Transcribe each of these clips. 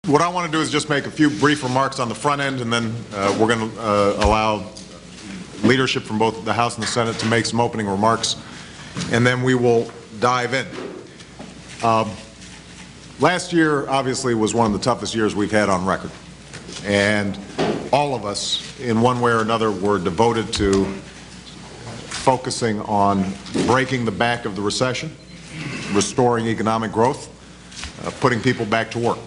What I want to do is just make a few brief remarks on the front end, and then we're going to allow leadership from both the House and the Senate to make some opening remarks, and then we will dive in. Last year, obviously, was one of the toughest years we've had on record, and all of us, in one way or another, were devoted to focusing on breaking the back of the recession, restoring economic growth, putting people back to work.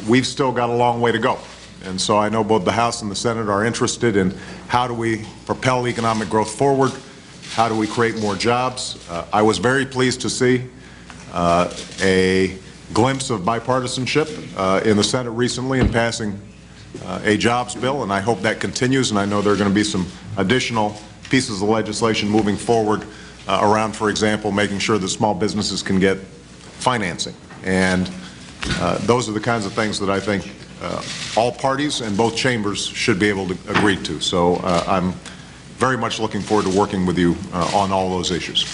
We've still got a long way to go, and so I know both the House and the Senate are interested in how do we propel economic growth forward, how do we create more jobs. I was very pleased to see a glimpse of bipartisanship in the Senate recently in passing a jobs bill, and I hope that continues, and I know there are going to be some additional pieces of legislation moving forward around, for example, making sure that small businesses can get financing. And those are the kinds of things that I think all parties and both chambers should be able to agree to. So I'm very much looking forward to working with you on all those issues.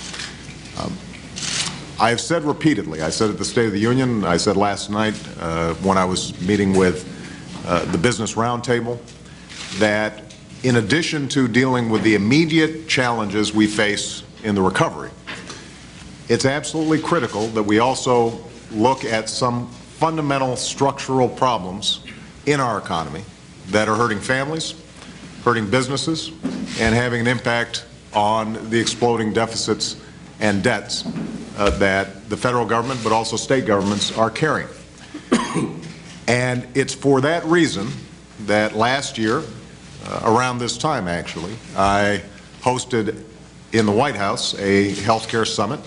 I have said repeatedly, I said at the State of the Union, I said last night when I was meeting with the Business Roundtable, that in addition to dealing with the immediate challenges we face in the recovery, it's absolutely critical that we also look at some fundamental structural problems in our economy that are hurting families, hurting businesses, and having an impact on the exploding deficits and debts that the federal government, but also state governments, are carrying. And it's for that reason that last year, around this time actually, I hosted in the White House a healthcare summit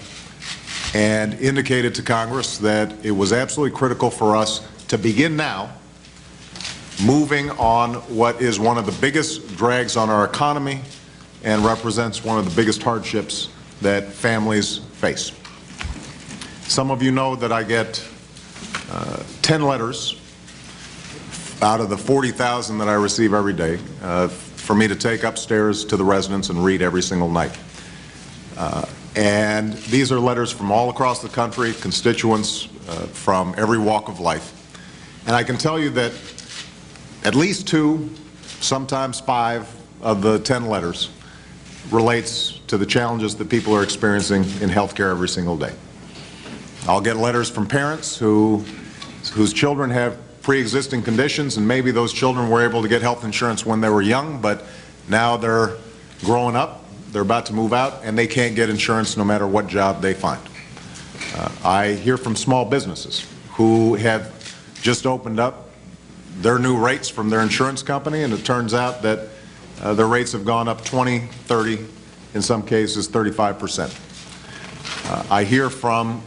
and indicated to Congress that it was absolutely critical for us to begin now moving on what is one of the biggest drags on our economy and represents one of the biggest hardships that families face. Some of you know that I get 10 letters out of the 40,000 that I receive every day for me to take upstairs to the residents and read every single night. And these are letters from all across the country, constituents from every walk of life. And I can tell you that at least 2, sometimes 5 of the 10 letters relates to the challenges that people are experiencing in healthcare every single day. I'll get letters from parents whose children have pre-existing conditions, and maybe those children were able to get health insurance when they were young, but now they're growing up. They're about to move out, and they can't get insurance no matter what job they find. I hear from small businesses who have just opened up their new rates from their insurance company, and it turns out that their rates have gone up 20, 30, in some cases 35%. I hear from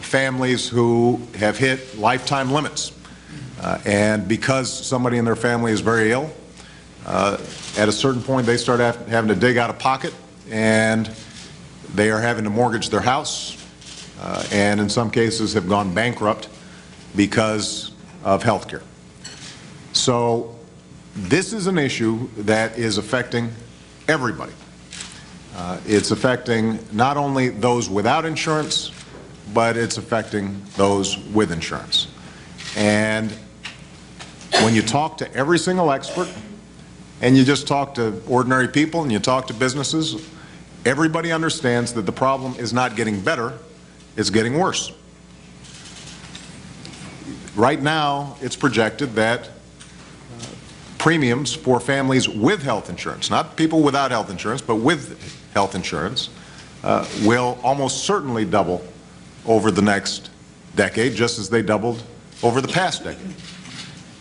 families who have hit lifetime limits, and because somebody in their family is very ill, at a certain point they start having to dig out of pocket, and they are having to mortgage their house, and in some cases have gone bankrupt because of health care. So this is an issue that is affecting everybody. It's affecting not only those without insurance, but it's affecting those with insurance. And when you talk to every single expert, and you just talk to ordinary people and you talk to businesses, everybody understands that the problem is not getting better, it's getting worse. Right now, it's projected that premiums for families with health insurance, not people without health insurance, but with health insurance, will almost certainly double over the next decade, just as they doubled over the past decade.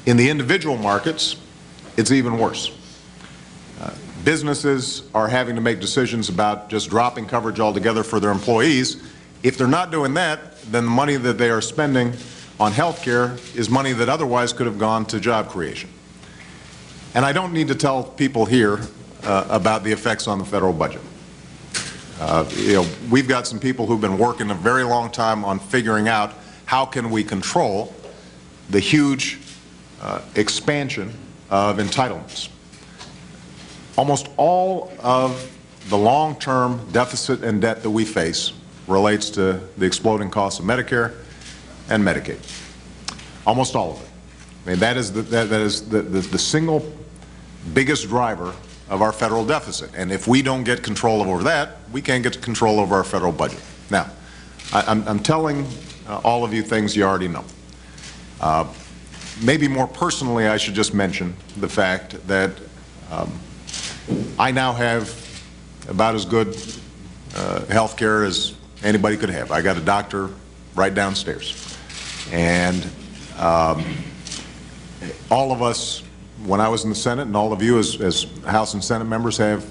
In the individual markets, it's even worse. Businesses are having to make decisions about just dropping coverage altogether for their employees. If they're not doing that, then the money that they are spending on health care is money that otherwise could have gone to job creation. And I don't need to tell people here about the effects on the federal budget. We've got some people who've been working a very long time on figuring out how can we control the huge expansion of entitlements. Almost all of the long-term deficit and debt that we face relates to the exploding costs of Medicare and Medicaid. almost all of it. I mean, that is the single biggest driver of our federal deficit. And if we don't get control over that, we can't get control over our federal budget. Now, I'm telling all of you things you already know. Maybe more personally, I should just mention the fact that I now have about as good health care as anybody could have. I got a doctor right downstairs. And all of us, when I was in the Senate, and all of you as House and Senate members have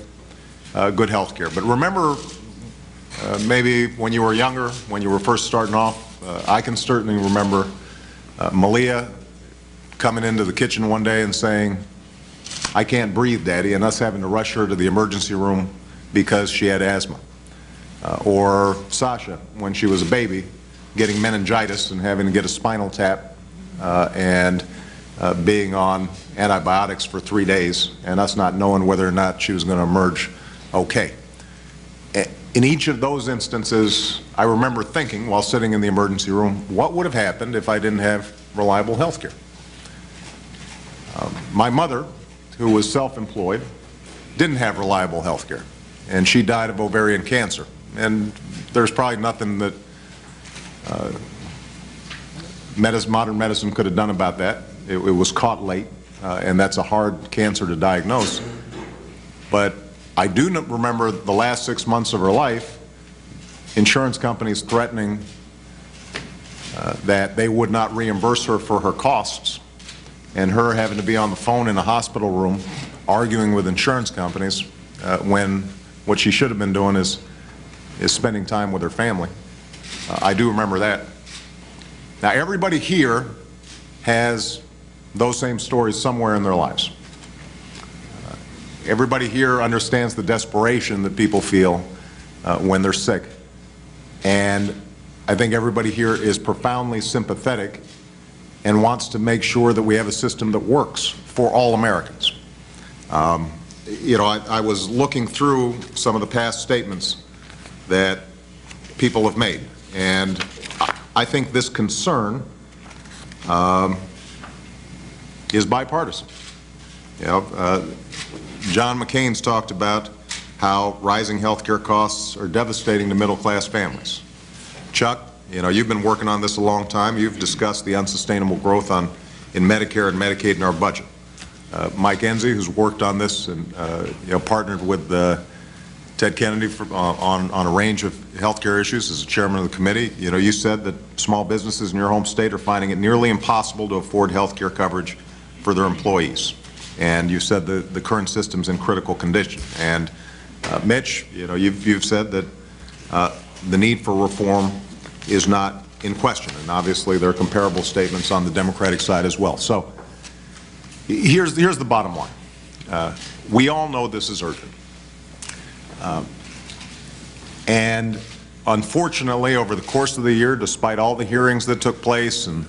good health care. But remember, maybe when you were younger, when you were first starting off, I can certainly remember Malia coming into the kitchen one day and saying, "I can't breathe, Daddy," and us having to rush her to the emergency room because she had asthma. Or Sasha, when she was a baby, getting meningitis and having to get a spinal tap and being on antibiotics for 3 days, and us not knowing whether or not she was going to emerge okay. In each of those instances, I remember thinking, while sitting in the emergency room, what would have happened if I didn't have reliable health care? My mother, who was self-employed, didn't have reliable health care, and she died of ovarian cancer. And there's probably nothing that modern medicine could have done about that. It was caught late, and that's a hard cancer to diagnose. But I do remember the last 6 months of her life, insurance companies threatening that they would not reimburse her for her costs, and her having to be on the phone in a hospital room arguing with insurance companies when what she should have been doing is spending time with her family. I do remember that. Now, everybody here has those same stories somewhere in their lives. Everybody here understands the desperation that people feel when they're sick. And I think everybody here is profoundly sympathetic and wants to make sure that we have a system that works for all Americans. You know, I was looking through some of the past statements that people have made, and I think this concern is bipartisan. You know, John McCain's talked about how rising health care costs are devastating to middle-class families. Chuck, you know, you've been working on this a long time. You've discussed the unsustainable growth in Medicare and Medicaid in our budget. Mike Enzi, who's worked on this and you know, partnered with Ted Kennedy on a range of health care issues as the chairman of the committee. You know, you said that small businesses in your home state are finding it nearly impossible to afford health care coverage for their employees. And you said the current system's in critical condition. And Mitch, you know, you've said that the need for reform is not in question. And obviously there are comparable statements on the Democratic side as well. So here's the bottom line. We all know this is urgent. And unfortunately, over the course of the year, despite all the hearings that took place and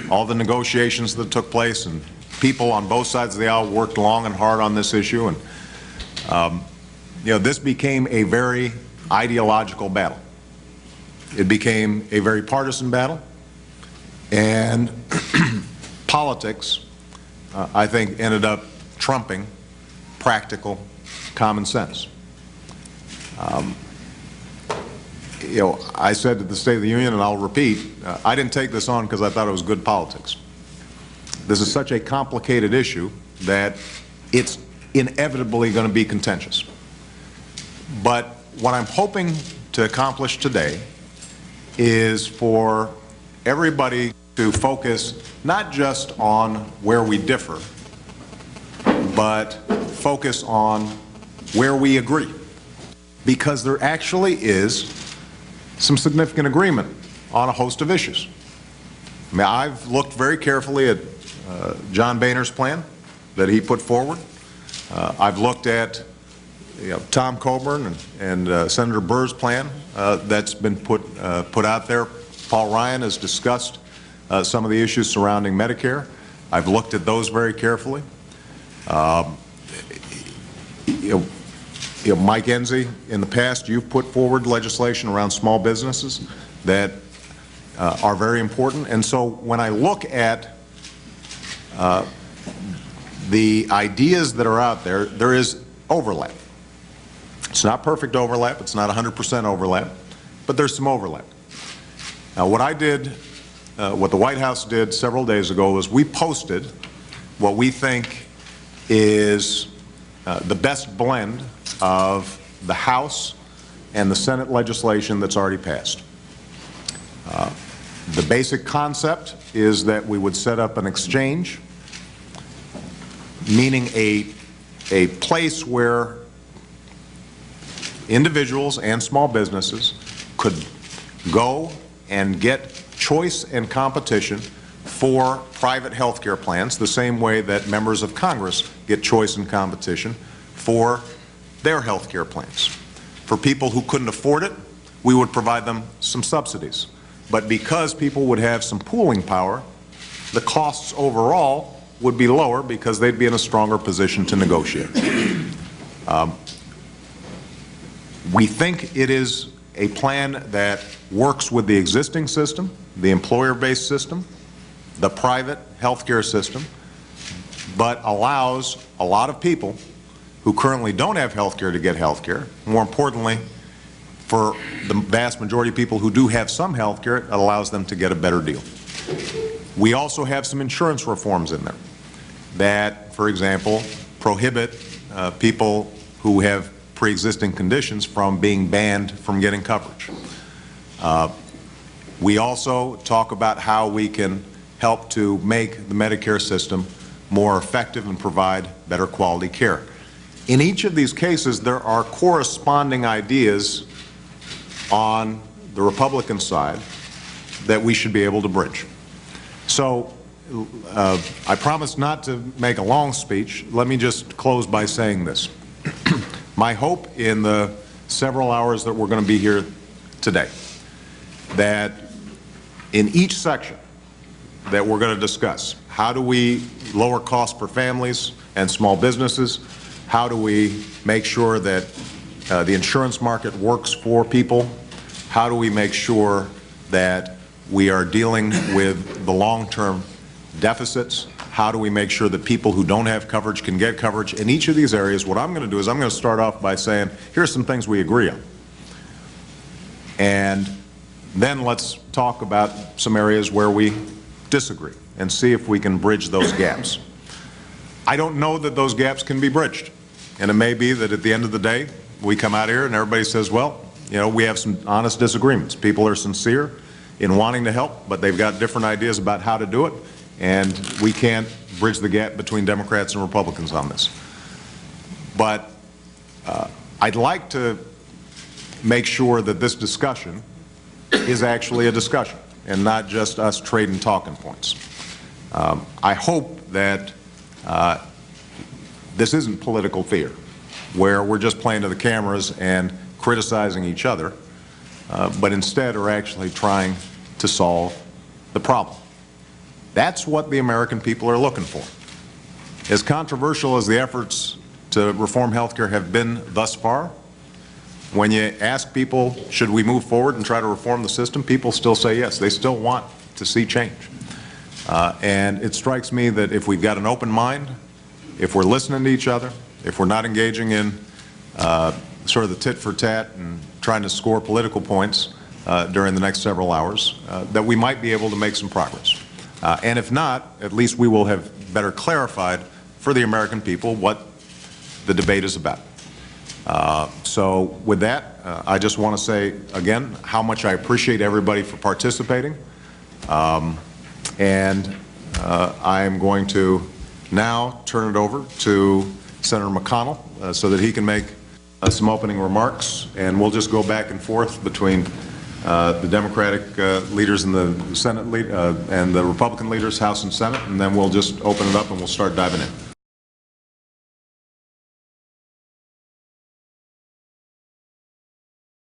all the negotiations that took place, and people on both sides of the aisle worked long and hard on this issue, and you know, this became a very ideological battle. It became a very partisan battle, and politics, I think, ended up trumping practical common sense. You know, I said at the State of the Union, and I'll repeat, I didn't take this on because I thought it was good politics. This is such a complicated issue that it's inevitably going to be contentious. But what I'm hoping to accomplish today is for everybody to focus not just on where we differ, but focus on where we agree. Because there actually is some significant agreement on a host of issues. I mean, I've looked very carefully at John Boehner's plan that he put forward. I've looked at Tom Coburn and Senator Burr's plan that's been put out there. Paul Ryan has discussed some of the issues surrounding Medicare. I've looked at those very carefully. Mike Enzi, in the past, you've put forward legislation around small businesses that are very important. And so when I look at the ideas that are out there, there is overlap. It's not perfect overlap, it's not 100% overlap, but there's some overlap. Now, what I did, what the White House did several days ago was we posted what we think is the best blend of the House and the Senate legislation that's already passed. The basic concept is that we would set up an exchange, meaning a place where individuals and small businesses could go and get choice and competition for private health care plans, the same way that members of Congress get choice and competition for their health care plans. For people who couldn't afford it, we would provide them some subsidies. But because people would have some pooling power, the costs overall would be lower because they'd be in a stronger position to negotiate. We think it is a plan that works with the existing system, the employer-based system, the private healthcare system, but allows a lot of people who currently don't have health care to get health care. More importantly, for the vast majority of people who do have some health care, it allows them to get a better deal. We also have some insurance reforms in there that, for example, prohibit people who have pre-existing conditions from being banned from getting coverage. We also talk about how we can help to make the Medicare system more effective and provide better quality care. In each of these cases, there are corresponding ideas on the Republican side that we should be able to bridge. So I promise not to make a long speech. Let me just close by saying this. My hope in the several hours that we're going to be here today, that in each section that we're going to discuss, how do we lower costs for families and small businesses? How do we make sure that the insurance market works for people? How do we make sure that we are dealing with the long-term deficits? How do we make sure that people who don't have coverage can get coverage? In each of these areas, what I'm going to do is I'm going to start off by saying, here's some things we agree on. And then let's talk about some areas where we disagree and see if we can bridge those gaps. I don't know that those gaps can be bridged. And it may be that at the end of the day, we come out here and everybody says, well, you know, we have some honest disagreements. People are sincere in wanting to help, but they've got different ideas about how to do it. And we can't bridge the gap between Democrats and Republicans on this. But I'd like to make sure that this discussion is actually a discussion and not just us trading talking points. I hope that this isn't political theater, where we're just playing to the cameras and criticizing each other, but instead are actually trying to solve the problem. That's what the American people are looking for. As controversial as the efforts to reform health care have been thus far, when you ask people, should we move forward and try to reform the system, people still say yes. They still want to see change. And it strikes me that if we've got an open mind, if we're listening to each other, if we're not engaging in sort of the tit for tat and trying to score political points during the next several hours, that we might be able to make some progress. And if not, at least we will have better clarified for the American people what the debate is about. So with that, I just want to say again how much I appreciate everybody for participating. And I am going to now turn it over to Senator McConnell so that he can make some opening remarks, and we'll just go back and forth between the Democratic leaders in the Senate and the Republican leaders, House and Senate, and then we'll just open it up and we'll start diving in.